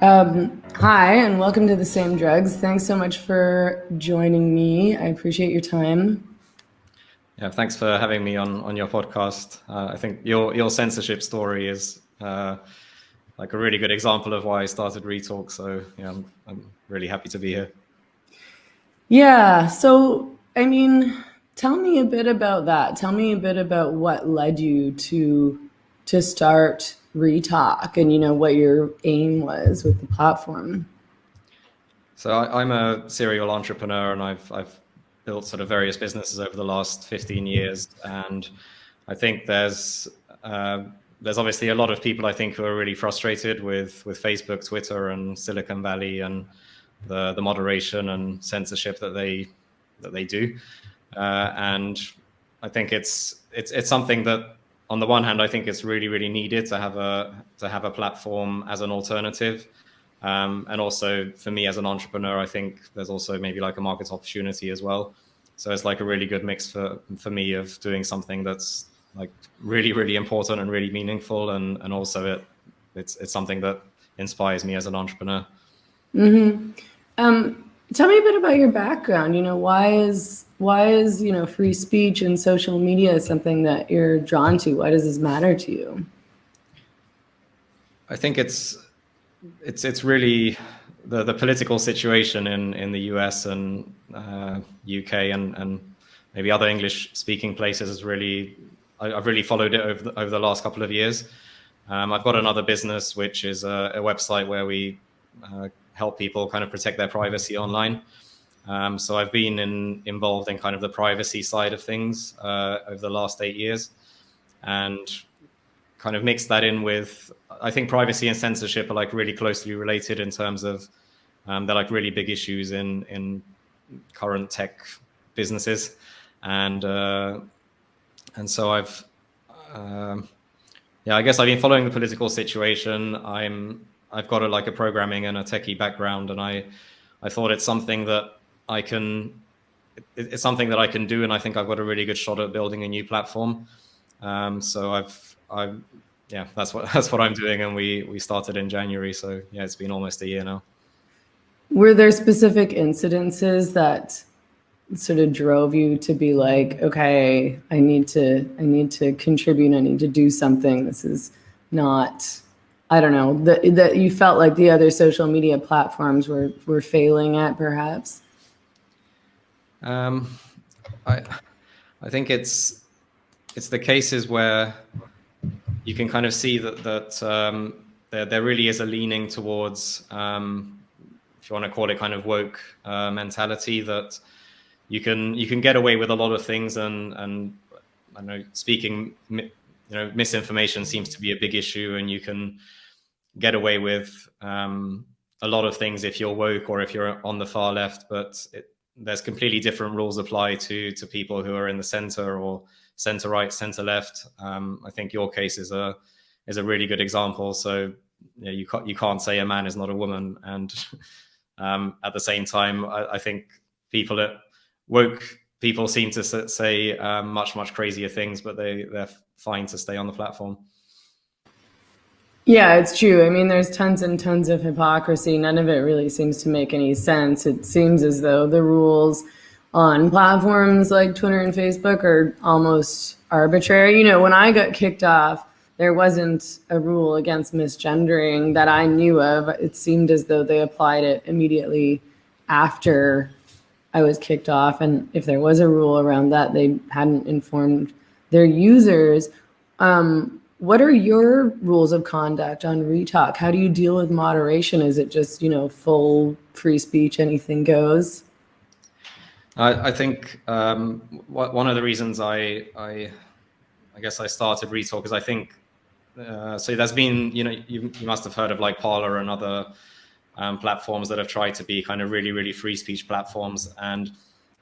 Hi, and welcome to The Same Drugs. Thanks so much for joining me. I appreciate your time. Yeah, thanks for having me on your podcast. I think your censorship story is like a really good example of why I started ReTalk. So yeah, I'm really happy to be here. Yeah, so I mean, tell me a bit about that. Tell me a bit about what led you to start ReTalk and what your aim was with the platform. So I'm a serial entrepreneur, and I've built sort of various businesses over the last 15 years, and I think there's obviously a lot of people I think who are really frustrated with Facebook, Twitter, and Silicon Valley, and the moderation and censorship that they do. And I think it's something that, on the one hand, I think it's really needed to have a platform as an alternative. And also for me as an entrepreneur, I think there's also maybe like a market opportunity as well. So it's like a really good mix for me of doing something that's like really important and really meaningful, and also it's something that inspires me as an entrepreneur. Tell me a bit about your background. Why is free speech and social media something that you're drawn to? Why does this matter to you? I think it's really the political situation in the US and UK and maybe other English speaking places is really, I've really followed it over the last couple of years. I've got another business which is a website where we help people kind of protect their privacy online. So I've been involved in kind of the privacy side of things over the last 8 years, and kind of mix that in with, I think privacy and censorship are like really closely related in terms of they're like really big issues in current tech businesses, and so I guess I've been following the political situation. I've got a programming and a techie background, and I thought it's something that it's something that I can do, and I think I've got a really good shot at building a new platform. So that's what I'm doing, and we started in January. So yeah, it's been almost a year now. Were there specific incidences that sort of drove you to be like, okay, I need to contribute, I need to do something. This is not, I don't know, that you felt like the other social media platforms were failing at, perhaps? I think it's the cases where you can kind of see that there really is a leaning towards, if you want to call it kind of woke mentality, that you can get away with a lot of things, and I know misinformation seems to be a big issue, and you can get away with a lot of things if you're woke or if you're on the far left, but there's completely different rules apply to people who are in the center or center right, center left. I think your case is a really good example. So you can't say a man is not a woman, and at the same time, I think woke people seem to say much crazier things, but they're fine to stay on the platform. Yeah, it's true. I mean, there's tons and tons of hypocrisy. None of it really seems to make any sense. It seems as though the rules on platforms like Twitter and Facebook are almost arbitrary. When I got kicked off, there wasn't a rule against misgendering that I knew of. It seemed as though they applied it immediately after I was kicked off. And if there was a rule around that, they hadn't informed their users. What are your rules of conduct on ReTalk? How do you deal with moderation? Is it just, full free speech, anything goes? I think one of the reasons I guess I started ReTalk is I think, so there's been, you must have heard of like Parler and other platforms that have tried to be kind of really free speech platforms. And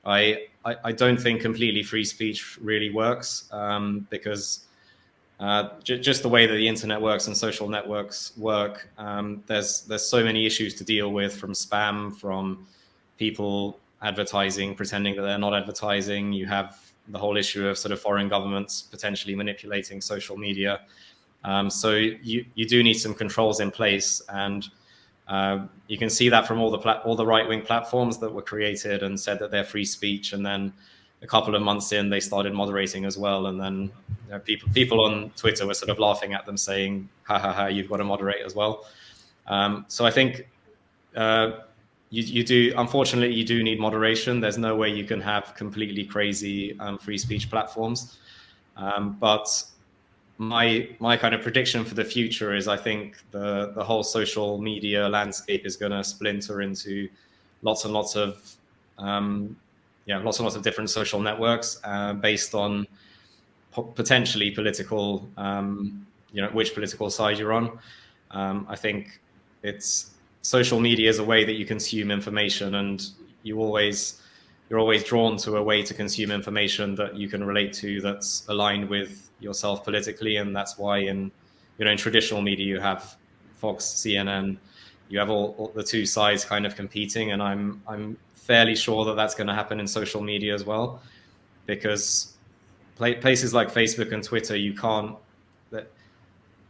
I don't think completely free speech really works, because just the way that the internet works and social networks work, there's so many issues to deal with, from spam, from people advertising, pretending that they're not advertising. You have the whole issue of sort of foreign governments potentially manipulating social media. So you do need some controls in place. And You can see that from all the right-wing platforms that were created and said that they're free speech, and then a couple of months in, they started moderating as well. And then people on Twitter were sort of laughing at them, saying, "Ha ha ha, you've got to moderate as well." So I think you do. Unfortunately, you do need moderation. There's no way you can have completely crazy free speech platforms. But my kind of prediction for the future is I think the whole social media landscape is going to splinter into lots and lots of lots and lots of different social networks based on potentially political, which political side you're on. I think social media is a way that you consume information, and you're always drawn to a way to consume information that you can relate to, that's aligned with yourself politically. And that's why in traditional media you have Fox, CNN, you have all the two sides kind of competing. And I'm fairly sure that that's going to happen in social media as well, because places like Facebook and Twitter,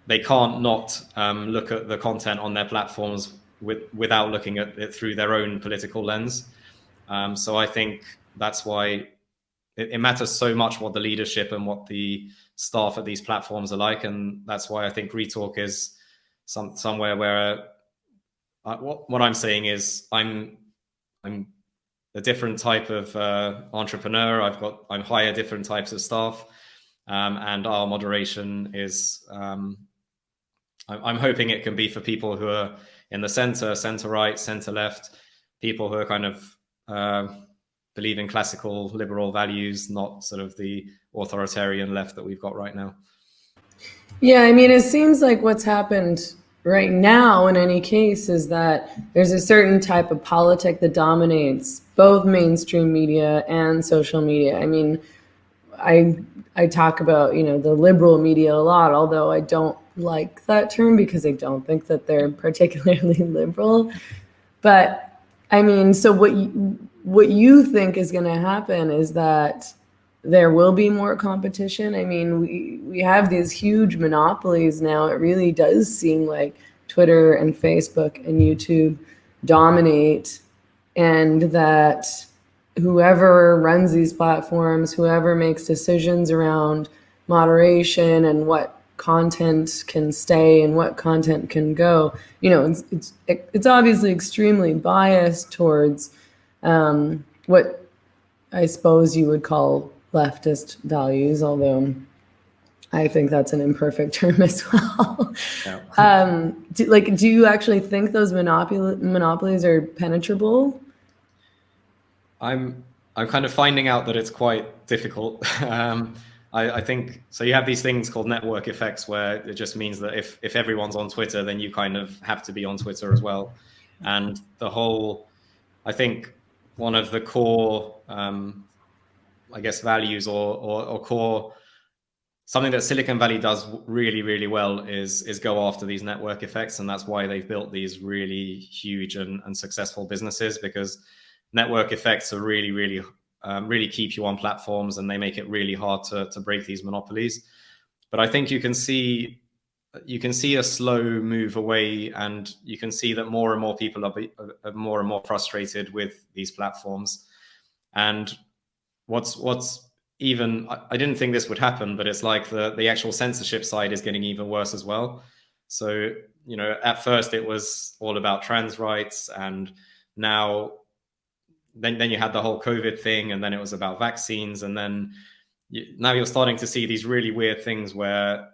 they can't not look at the content on their platforms without looking at it through their own political lens. So I think that's why it matters so much what the leadership and what the staff at these platforms are like. And that's why I think ReTalk is somewhere where what I'm saying is I'm a different type of entrepreneur. I hire different types of staff, and our moderation is I'm hoping it can be for people who are in the center right, center left, people who are kind of believe in classical liberal values, not sort of the authoritarian left that we've got right now. Yeah, I mean, it seems like what's happened right now in any case is that there's a certain type of politic that dominates both mainstream media and social media. I mean, I talk about, the liberal media a lot, although I don't like that term because I don't think that they're particularly liberal. But I mean, so what you think is going to happen is that there will be more competition. I mean, we have these huge monopolies now. It really does seem like Twitter and Facebook and YouTube dominate, and that whoever runs these platforms, whoever makes decisions around moderation and what content can stay and what content can go, it's obviously extremely biased towards what I suppose you would call leftist values, although I think that's an imperfect term as well. Yeah. Do you actually think those monopolies are penetrable? I'm kind of finding out that it's quite difficult. I think so. You have these things called network effects, where it just means that if everyone's on Twitter, then you kind of have to be on Twitter as well. And I think one of the core, I guess, values or core, something that Silicon Valley does really, really well is go after these network effects. And that's why they've built these really huge and successful businesses, because network effects are really, really, really keep you on platforms, and they make it really hard to break these monopolies. But I think you can see a slow move away, and you can see that more and more people are more and more frustrated with these platforms. And what's even, I didn't think this would happen, but it's like the actual censorship side is getting even worse as well. So, at first it was all about trans rights, and now then you had the whole COVID thing, and then it was about vaccines, and then now you're starting to see these really weird things where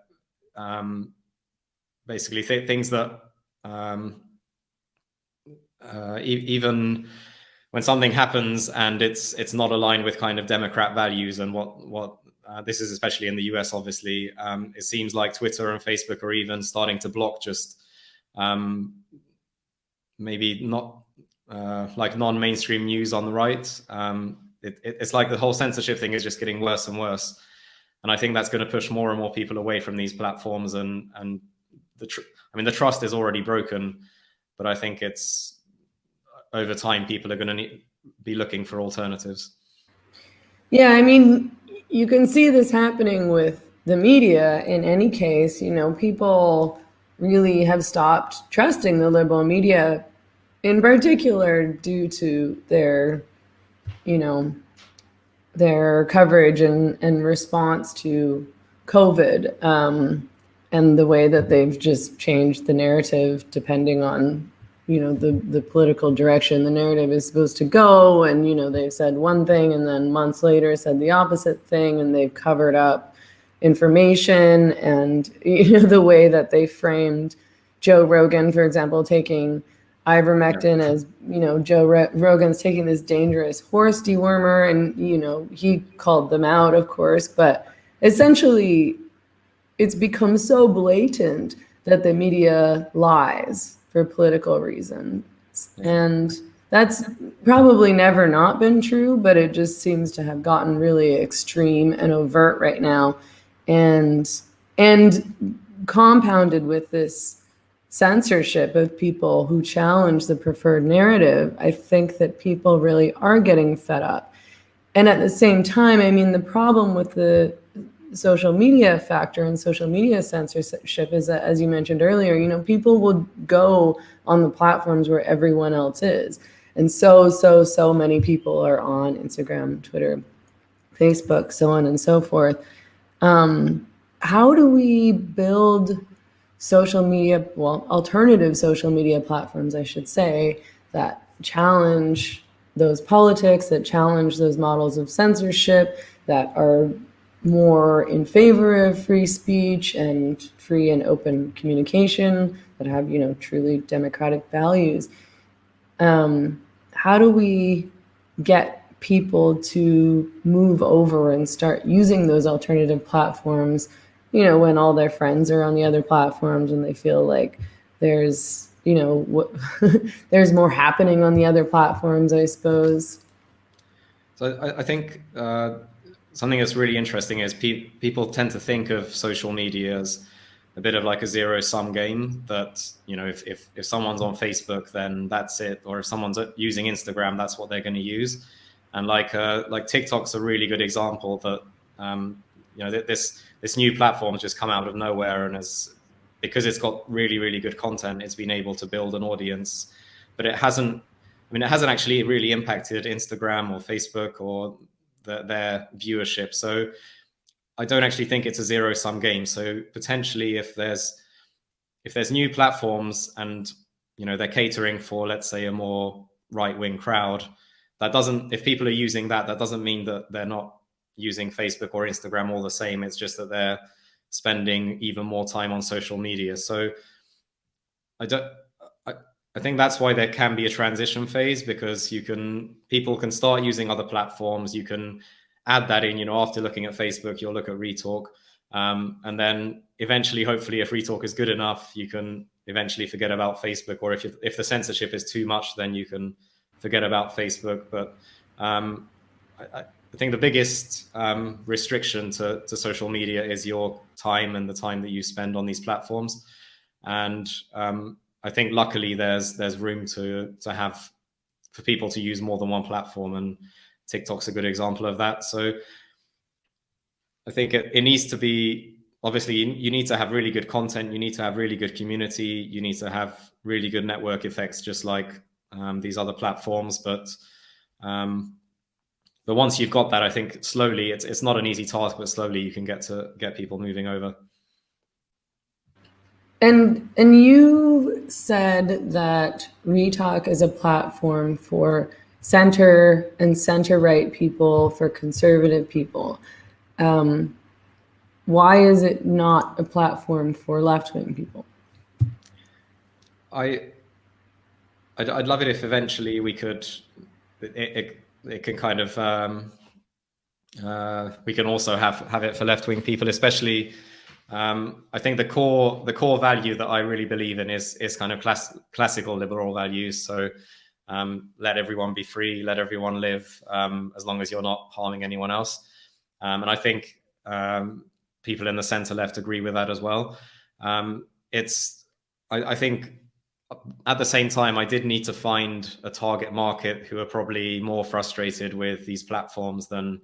basically things that even when something happens and it's not aligned with kind of Democrat values and what this is, especially in the US, obviously, it seems like Twitter and Facebook are even starting to block just maybe not like non-mainstream news on the right. It's like the whole censorship thing is just getting worse and worse. And I think that's going to push more and more people away from these platforms. And the trust is already broken, but I think it's over time, people are going to be looking for alternatives. Yeah, I mean, you can see this happening with the media in any case. People really have stopped trusting the liberal media, in particular due to their, you know, their coverage and response to COVID, and the way that they've just changed the narrative depending on, the political direction the narrative is supposed to go. And, they've said one thing and then months later said the opposite thing, and they've covered up information. And, the way that they framed Joe Rogan, for example, taking ivermectin as, Joe Rogan's taking this dangerous horse dewormer, and, he called them out, of course, but essentially it's become so blatant that the media lies for political reasons. And that's probably never not been true, but it just seems to have gotten really extreme and overt right now. And compounded with this censorship of people who challenge the preferred narrative, I think that people really are getting fed up. And at the same time, I mean, the problem with the social media factor and social media censorship is that, as you mentioned earlier, people will go on the platforms where everyone else is. And so many people are on Instagram, Twitter, Facebook, so on and so forth. How do we build social media, alternative social media platforms, I should say, that challenge those politics, that challenge those models of censorship, that are more in favor of free speech and free and open communication, that have, truly democratic values? How do we get people to move over and start using those alternative platforms, when all their friends are on the other platforms and they feel like there's, there's more happening on the other platforms, I suppose? So I think something that's really interesting is people tend to think of social media as a bit of like a zero-sum game, that, if someone's on Facebook, then that's it. Or if someone's using Instagram, that's what they're going to use. And like TikTok's a really good example that, this new platform's just come out of nowhere, and because it's got really, really good content, it's been able to build an audience. But it hasn't actually really impacted Instagram or Facebook or their viewership. So I don't actually think it's a zero-sum game. So potentially, if there's new platforms and, they're catering for, let's say, a more right-wing crowd, if people are using that doesn't mean that they're not using Facebook or Instagram all the same. It's just that they're spending even more time on social media. So I think that's why there can be a transition phase, because people can start using other platforms. You can add that in, after looking at Facebook, you'll look at ReTalk. And then eventually, hopefully, if ReTalk is good enough, you can eventually forget about Facebook. Or if the censorship is too much, then you can forget about Facebook. But I think the biggest restriction to social media is your time and the time that you spend on these platforms. And I think luckily there's room for people to use more than one platform, and TikTok's a good example of that. So I think it needs to be, obviously you need to have really good content, you need to have really good community, you need to have really good network effects, just like these other platforms. But once you've got that, I think slowly, it's not an easy task, but slowly you can get people moving over. And you said that ReTalk is a platform for center and center-right people, for conservative people. Why is it not a platform for left-wing people? I'd love it if eventually we could. It can kind of. We can also have it for left-wing people, especially. I think the core value that I really believe in is kind of classical liberal values. So let everyone be free, let everyone live, as long as you're not harming anyone else. And I think people in the center left agree with that as well. I think at the same time, I did need to find a target market who are probably more frustrated with these platforms than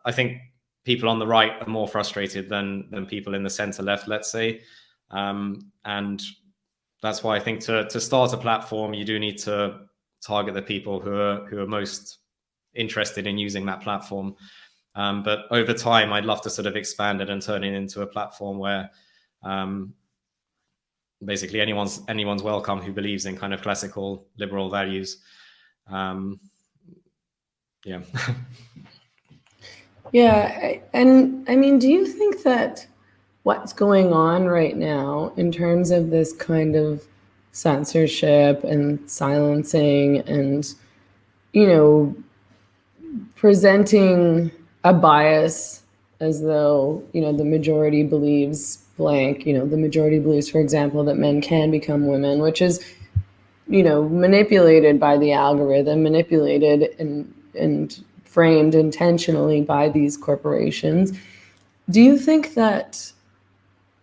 I think people on the right are more frustrated than people in the center left, let's say. And that's why I think to start a platform, you do need to target the people who are most interested in using that platform. But over time, I'd love to sort of expand it and turn it into a platform where basically anyone's welcome who believes in kind of classical liberal values. Yeah. Yeah, and I mean, do you think that what's going on right now in terms of this kind of censorship and silencing and, presenting a bias as though, the majority believes blank, the majority believes, for example, that men can become women, which is, manipulated by the algorithm, manipulated and framed intentionally by these corporations. Do you think that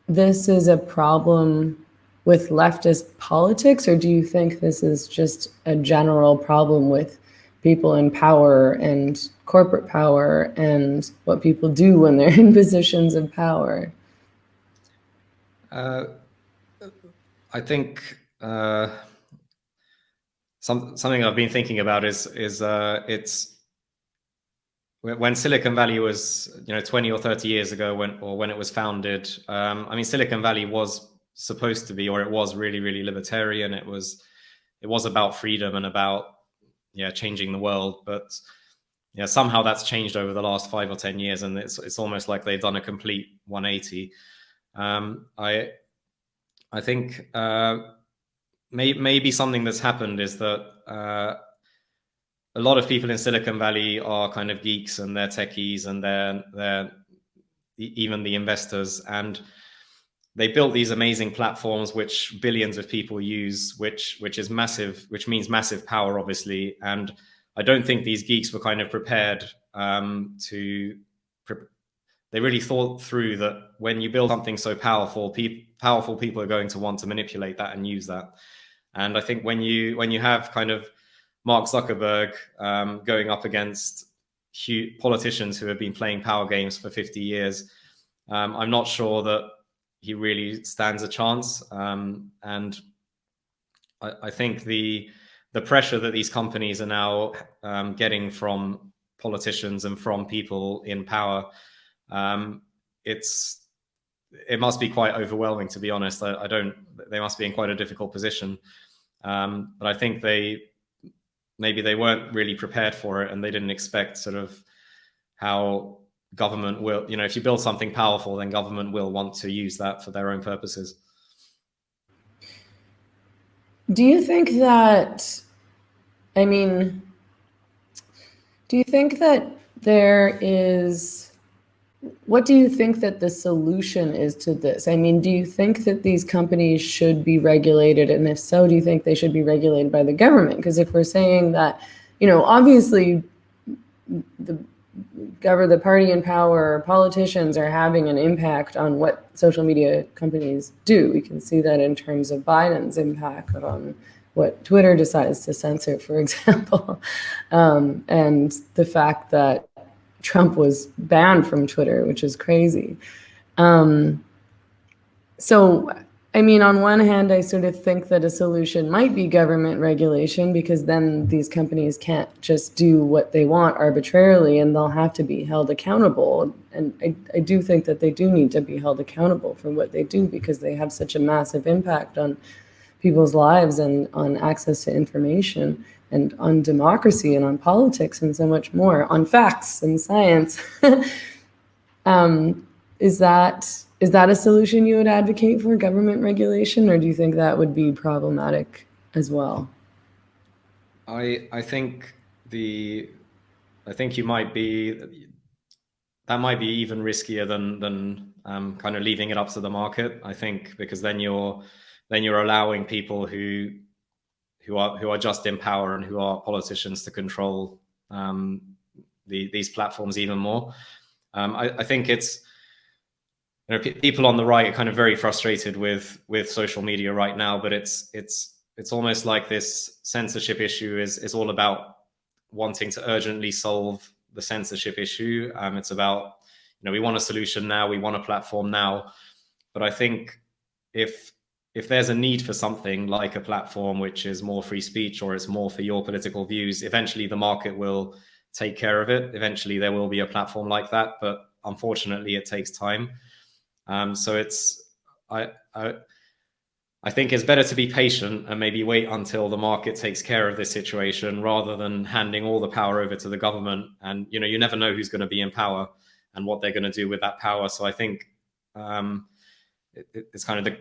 this is a problem with leftist politics, or do you think this is just a general problem with people in power and corporate power and what people do when they're in positions of power? I think something I've been thinking about is it's when Silicon Valley was 20 or 30 years ago when it was founded. I mean, Silicon Valley was supposed to be, or it was really, really libertarian. It was about freedom and about changing the world, but somehow that's changed over the last 5 or 10 years, and it's almost like they've done a complete 180. I think maybe something that's happened is that a lot of people in Silicon Valley are kind of geeks, and they're techies, and they're even the investors, and they built these amazing platforms which billions of people use, which is massive, which means massive power, obviously. And I don't think these geeks were kind of prepared they really thought through that when you build something so powerful, people are going to want to manipulate that and use that. And I think when you have kind of Mark Zuckerberg going up against politicians who have been playing power games for 50 years, I'm not sure that he really stands a chance. And I think the pressure that these companies are now getting from politicians and from people in power, it must be quite overwhelming, to be honest. They must be in quite a difficult position. But I think maybe they weren't really prepared for it, and they didn't expect sort of how government will, if you build something powerful, then government will want to use that for their own purposes. Do you think that, I mean, do you think that what do you think that the solution is to this? I mean, do you think that these companies should be regulated? And if so, do you think they should be regulated by the government? Because if we're saying that, obviously the party in power, politicians are having an impact on what social media companies do. We can see that in terms of Biden's impact on what Twitter decides to censor, for example, and the fact that Trump was banned from Twitter, which is crazy. So, I mean, on one hand, I sort of think that a solution might be government regulation, because then these companies can't just do what they want arbitrarily, and they'll have to be held accountable. And I do think that they do need to be held accountable for what they do, because they have such a massive impact on people's lives and on access to information and on democracy and on politics and so much more, on facts and science. Is that a solution you would advocate for, government regulation, or do you think that would be problematic as well? I think you might be, that might be even riskier than kind of leaving it up to the market. I think because then you're allowing people who are just in power and who are politicians to control these platforms even more. I think it's, people on the right are kind of very frustrated with social media right now, but it's almost like this censorship issue is all about wanting to urgently solve the censorship issue. It's about, we want a solution now, we want a platform now. But I think if there's a need for something like a platform which is more free speech or it's more for your political views, eventually the market will take care of it. Eventually there will be a platform like that, but unfortunately it takes time. So I think it's better to be patient and maybe wait until the market takes care of this situation rather than handing all the power over to the government. And, you never know who's going to be in power and what they're going to do with that power. So I think it's kind of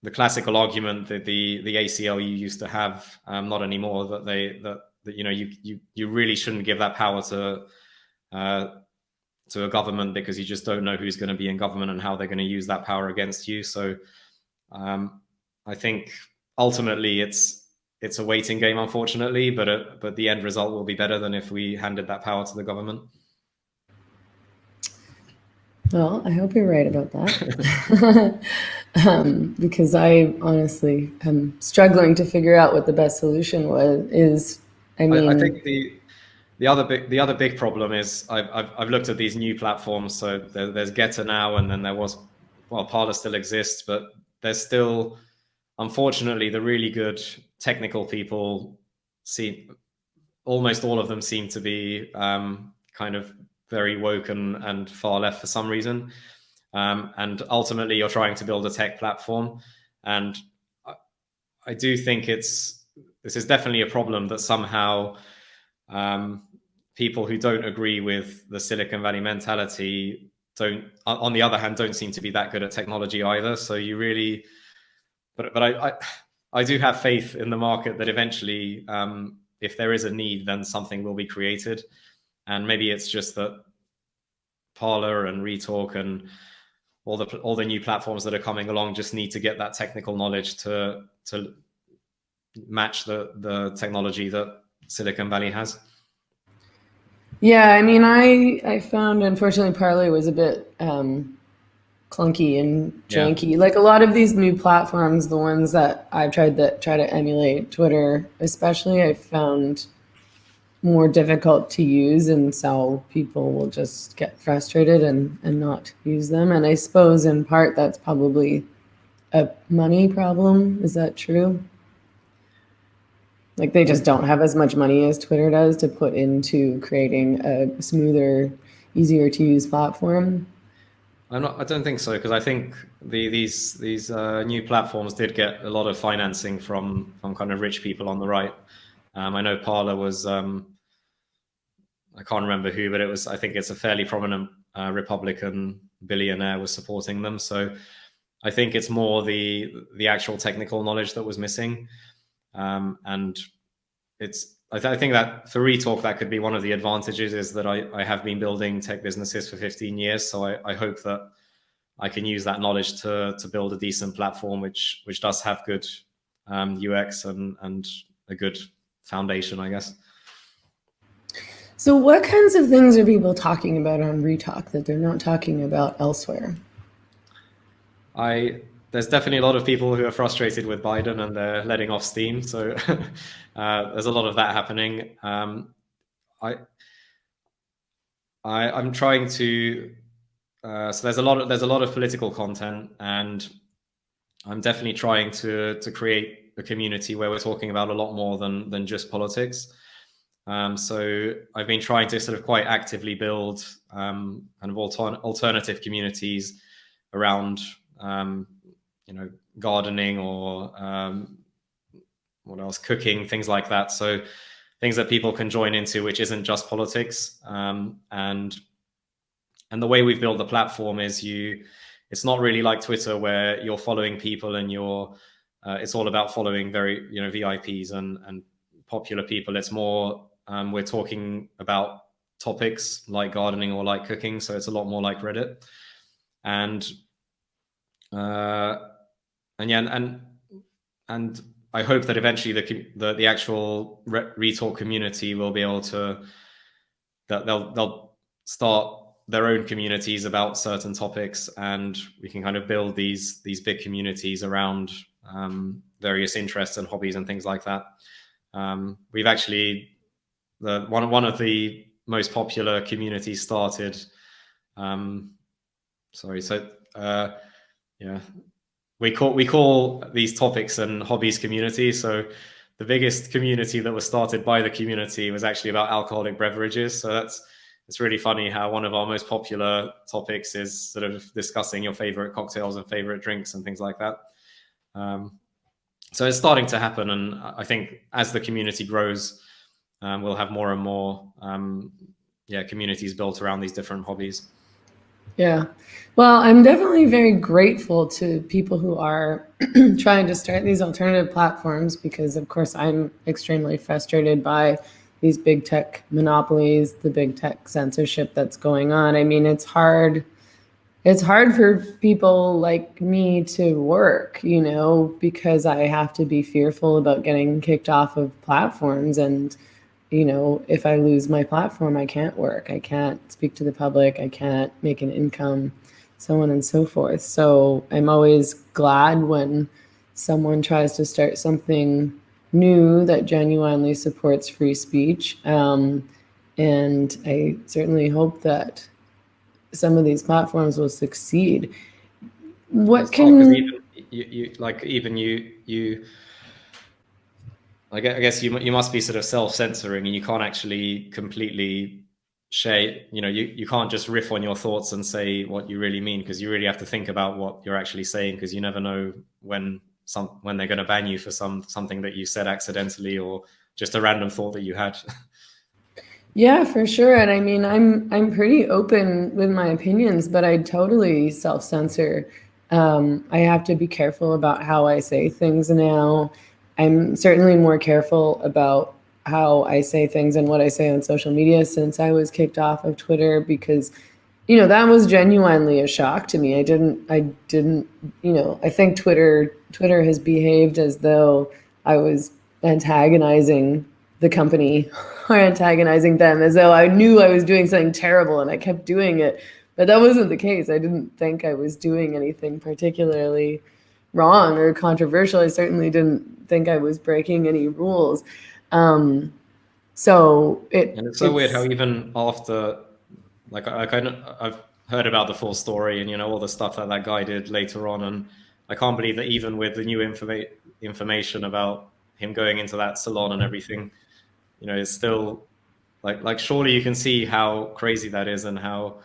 the classical argument that the ACLU used to have, not anymore, that you really shouldn't give that power to a government because you just don't know who's going to be in government and how they're going to use that power against you. So I think ultimately it's a waiting game, unfortunately, but the end result will be better than if we handed that power to the government. Well, I hope you're right about that. Because I honestly am struggling to figure out what the best solution is. I think the other big problem is I've looked at these new platforms. So there's Getter now, and then there was, well, Parler still exists, but there's still, unfortunately, the really good technical people almost all of them seem to be kind of very woke and far left for some reason. And ultimately, you're trying to build a tech platform. And I do think this is definitely a problem that somehow people who don't agree with the Silicon Valley mentality on the other hand, don't seem to be that good at technology either. So you really, but I do have faith in the market that eventually, if there is a need, then something will be created. And maybe it's just that Parler and ReTalk and all the new platforms that are coming along just need to get that technical knowledge to match the technology that Silicon Valley has. Yeah, I mean, I found, unfortunately, Parler was a bit clunky and janky. Like a lot of these new platforms, the ones that I've tried that try to emulate Twitter, especially, I found more difficult to use, and so people will just get frustrated and not use them. And I suppose in part that's probably a money problem. Is that true? Like they just don't have as much money as Twitter does to put into creating a smoother, easier to use platform. I don't think so, because I think these new platforms did get a lot of financing from kind of rich people on the right. I know Parler was I can't remember who, but I think it's a fairly prominent Republican billionaire was supporting them. So I think it's more the actual technical knowledge that was missing. And I think that for ReTalk, that could be one of the advantages, is that I have been building tech businesses for 15 years. So I hope that I can use that knowledge to build a decent platform, which does have good UX and a good foundation, I guess. So what kinds of things are people talking about on ReTalk that they're not talking about elsewhere? There's definitely a lot of people who are frustrated with Biden and they're letting off steam. So there's a lot of that happening. I'm trying to. So there's a lot of political content, and I'm definitely trying to create a community where we're talking about a lot more than just politics. So I've been trying to sort of quite actively build kind of alternative communities around gardening or what else, cooking, things like that. So things that people can join into, which isn't just politics. And the way we've built the platform is it's not really like Twitter where you're following people and it's all about following very VIPs and popular people. It's more we're talking about topics like gardening or like cooking, so it's a lot more like Reddit. And I hope that eventually the actual ReTalk community will be able to they'll start their own communities about certain topics, and we can kind of build these big communities around various interests and hobbies and things like that. We've actually one of the most popular communities started. we call these topics and hobbies community. So the biggest community that was started by the community was actually about alcoholic beverages. So it's really funny how one of our most popular topics is sort of discussing your favorite cocktails and favorite drinks and things like that. So it's starting to happen, and I think as the community grows, we'll have more and more communities built around these different hobbies. Yeah. Well, I'm definitely very grateful to people who are trying to start these alternative platforms because, of course, I'm extremely frustrated by these big tech monopolies, the big tech censorship that's going on. I mean, it's hard. It's hard for people like me to work, because I have to be fearful about getting kicked off of platforms. And, if I lose my platform, I can't work. I can't speak to the public. I can't make an income, so on and so forth. So I'm always glad when someone tries to start something new that genuinely supports free speech. And I certainly hope that some of these platforms will succeed. What can I guess you must be sort of self-censoring, and you can't actually completely share. You can't just riff on your thoughts and say what you really mean, because you really have to think about what you're actually saying, because you never know when they're going to ban you for something that you said accidentally or just a random thought that you had. Yeah, for sure. And I mean, I'm pretty open with my opinions, but I totally self-censor. I have to be careful about how I say things now. I'm certainly more careful about how I say things and what I say on social media since I was kicked off of Twitter because, that was genuinely a shock to me. I didn't, I think Twitter has behaved as though I was antagonizing the company or antagonizing them, as though I knew I was doing something terrible and I kept doing it. But that wasn't the case. I didn't think I was doing anything particularly wrong or controversial. I certainly didn't think I was breaking any rules. So and it's so weird how even after, I've heard about the full story and all the stuff that guy did later on, and I can't believe that even with the new information about him going into that salon and everything, it's still like surely you can see how crazy that is, and how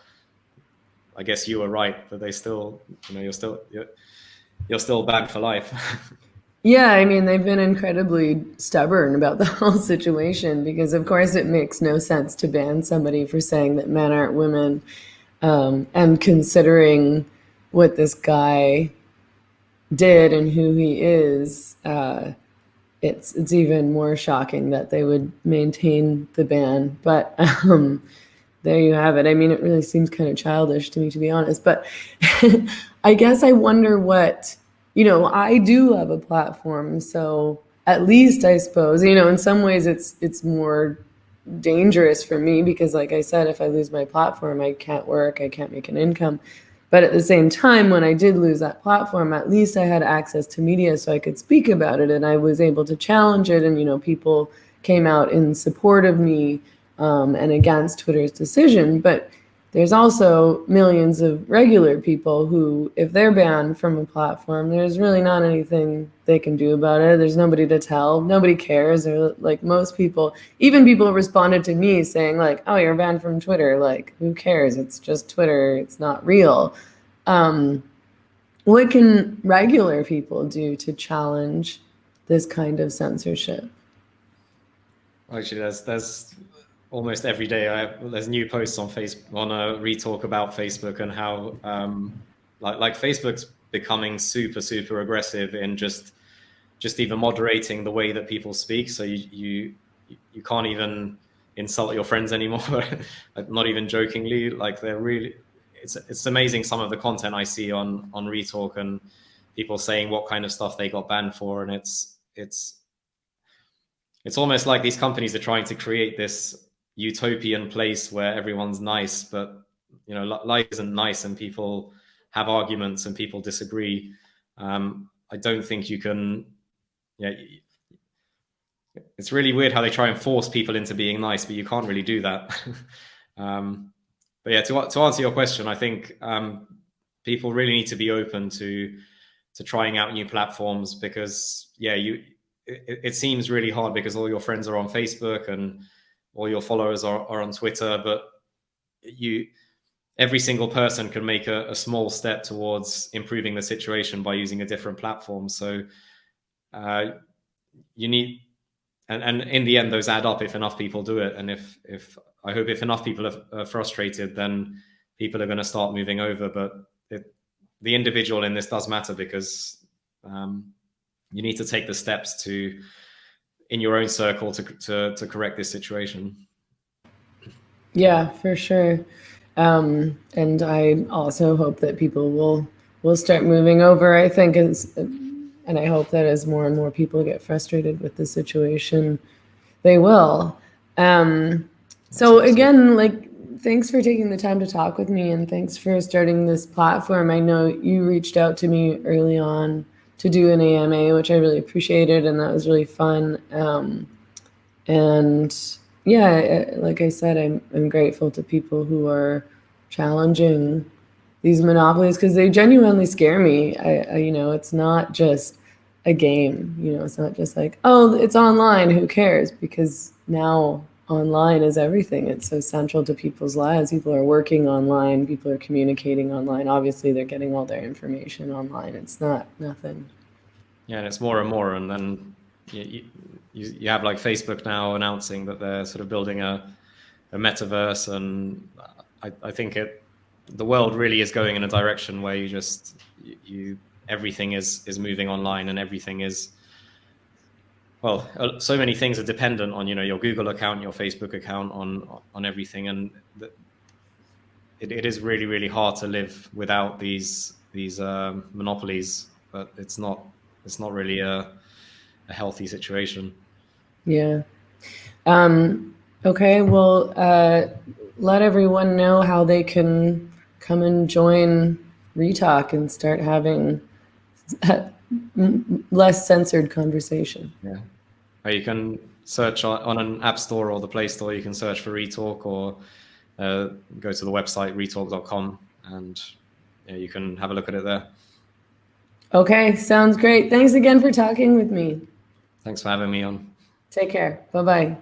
I guess you were right, but they still, you're still banned for life. yeah, I mean, they've been incredibly stubborn about the whole situation because, of course, it makes no sense to ban somebody for saying that men aren't women. And considering what this guy did and who he is, it's even more shocking that they would maintain the ban. But there you have it. I mean, it really seems kind of childish to me, to be honest. But I guess I wonder what, I do have a platform. So at least I suppose, in some ways it's more dangerous for me because, like I said, if I lose my platform, I can't work, I can't make an income. But at the same time, when I did lose that platform, at least I had access to media so I could speak about it and I was able to challenge it. And, people came out in support of me and against Twitter's decision. But there's also millions of regular people who, if they're banned from a platform, there's really not anything they can do about it. There's nobody to tell. Nobody cares. Or like most people, even people responded to me saying like, "Oh, you're banned from Twitter." Like, who cares? It's just Twitter. It's not real. What can regular people do to challenge this kind of censorship? Actually, there's almost every day there's new posts on Facebook on a ReTalk about Facebook and how like Facebook's becoming super aggressive in just even moderating the way that people speak. So you can't even insult your friends anymore. Not even jokingly. Like they're really, it's amazing some of the content I see on ReTalk and people saying what kind of stuff they got banned for, and it's almost like these companies are trying to create this utopian place where everyone's nice, but life isn't nice, and people have arguments and people disagree. I don't think you can. Yeah, it's really weird how they try and force people into being nice, but you can't really do that. But yeah, to answer your question, I think people really need to be open to trying out new platforms, because it seems really hard because all your friends are on Facebook and all your followers are on Twitter, but every single person can make a small step towards improving the situation by using a different platform. So you need, and in the end, those add up if enough people do it. And if I hope if enough people are frustrated, then people are going to start moving over. But the individual in this does matter, because you need to take the steps in your own circle to correct this situation. Yeah, for sure. And I also hope that people will start moving over. I think and I hope that as more and more people get frustrated with the situation, they will. So again, like, thanks for taking the time to talk with me, and thanks for starting this platform. I know you reached out to me early on to do an AMA, which I really appreciated, and that was really fun. And yeah, like I said, I'm grateful to people who are challenging these monopolies, because they genuinely scare me. I it's not just a game. It's not just like, oh, it's online, who cares? Because now online is everything. It's so central to people's lives. People are working online. People are communicating online. Obviously, they're getting all their information online. It's not nothing. Yeah, and it's more and more. And then you have like Facebook now announcing that they're sort of building a metaverse, and I think the world really is going in a direction where everything is moving online, and everything is, well, so many things are dependent on your Google account, your Facebook account, on everything, and it is really, really hard to live without these monopolies. But it's not really a healthy situation. Yeah. Okay. Well, let everyone know how they can come and join ReTalk and start having less censored conversation. Yeah. You can search on an app store or the Play Store. You can search for ReTalk, or go to the website retalk.com, and you can have a look at it there. Okay, sounds great. Thanks again for talking with me. Thanks for having me on. Take care. Bye-bye.